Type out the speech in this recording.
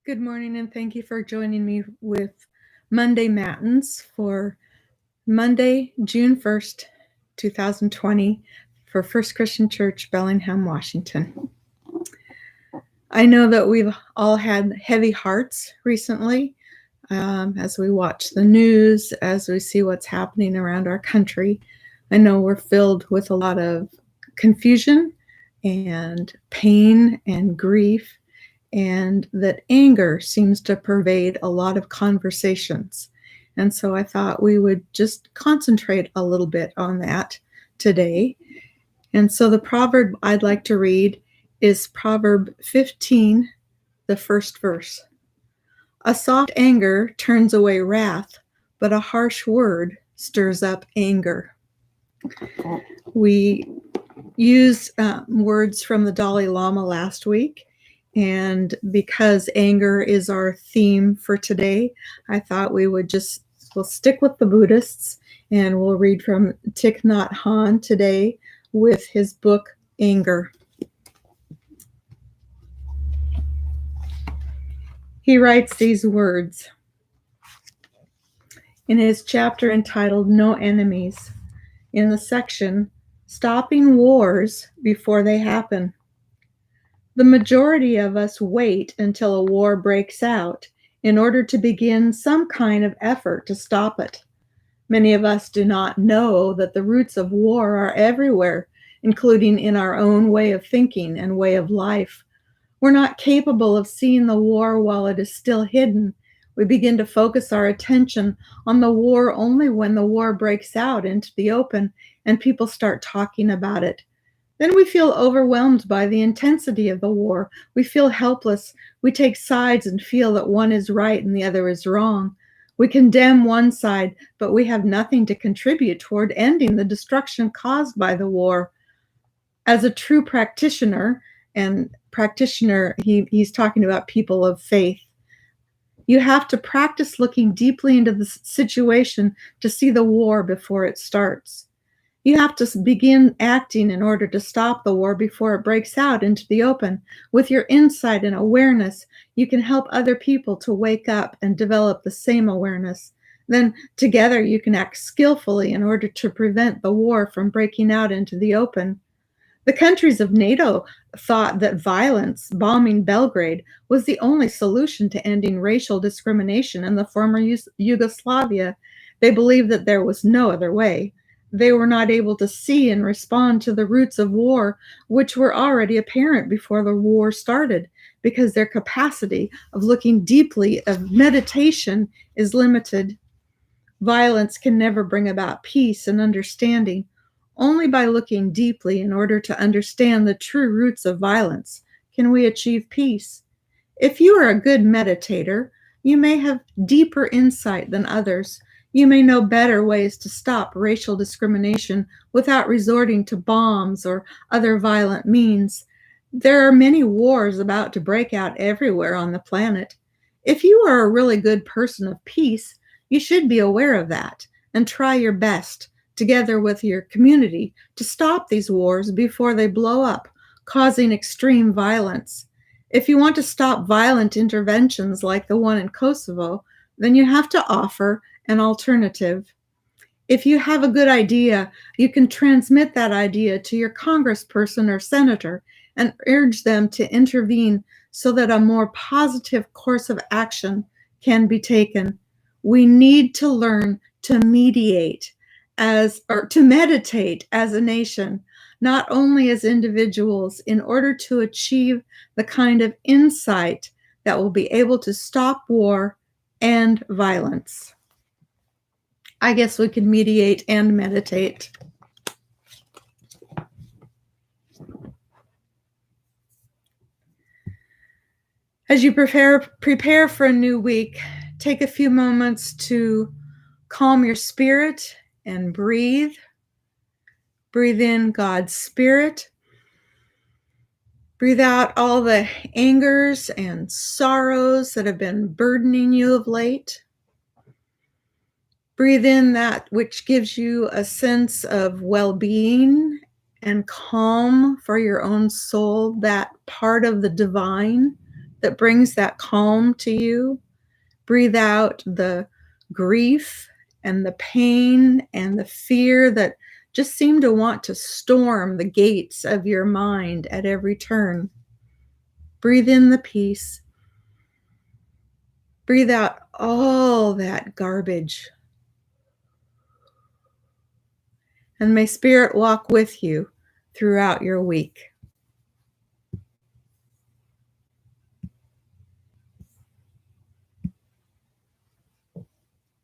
Good morning, and thank you for joining me with Monday Matins for Monday, June 1st, 2020 for First Christian Church, Bellingham, Washington. I know that we've all had heavy hearts recently as we watch the news, as we see what's happening around our country. I know we're filled with a lot of confusion and pain and grief, and that anger seems to pervade a lot of conversations. And so I thought we would just concentrate a little bit on that today. And so the proverb I'd like to read is Proverb 15, the first verse. A soft anger turns away wrath, but a harsh word stirs up anger. We used words from the Dalai Lama last week, and because anger is our theme for today, I thought we'll stick with the Buddhists, and we'll read from Thich Nhat Hanh today with his book, Anger. He writes these words in his chapter entitled No Enemies, in the section, Stopping Wars Before They Happen. The majority of us wait until a war breaks out in order to begin some kind of effort to stop it. Many of us do not know that the roots of war are everywhere, including in our own way of thinking and way of life. We're not capable of seeing the war while it is still hidden. We begin to focus our attention on the war only when the war breaks out into the open and people start talking about it. Then we feel overwhelmed by the intensity of the war. We feel helpless. We take sides and feel that one is right and the other is wrong. We condemn one side, but we have nothing to contribute toward ending the destruction caused by the war. As a true practitioner, he's talking about people of faith, you have to practice looking deeply into the situation to see the war before it starts. You have to begin acting in order to stop the war before it breaks out into the open. With your insight and awareness, you can help other people to wake up and develop the same awareness. Then together you can act skillfully in order to prevent the war from breaking out into the open. The countries of NATO thought that violence, bombing Belgrade, was the only solution to ending racial discrimination in the former Yugoslavia. They believed that there was no other way. They were not able to see and respond to the roots of war, which were already apparent before the war started, because their capacity of looking deeply of meditation is limited. Violence can never bring about peace and understanding. Only by looking deeply in order to understand the true roots of violence can we achieve peace. If you are a good meditator, you may have deeper insight than others. You may know better ways to stop racial discrimination without resorting to bombs or other violent means. There are many wars about to break out everywhere on the planet. If you are a really good person of peace, you should be aware of that and try your best, together with your community, to stop these wars before they blow up, causing extreme violence. If you want to stop violent interventions like the one in Kosovo, then you have to offer an alternative. If you have a good idea, you can transmit that idea to your congressperson or senator and urge them to intervene so that a more positive course of action can be taken. We need to learn to meditate as a nation, not only as individuals, in order to achieve the kind of insight that will be able to stop war and violence. I guess we can mediate and meditate. As you prepare for a new week, take a few moments to calm your spirit and breathe. Breathe in God's Spirit. Breathe out all the angers and sorrows that have been burdening you of late. Breathe in that which gives you a sense of well-being and calm for your own soul, that part of the divine that brings that calm to you. Breathe out the grief and the pain and the fear that just seem to want to storm the gates of your mind at every turn. Breathe in the peace. Breathe out all that garbage. And may Spirit walk with you throughout your week.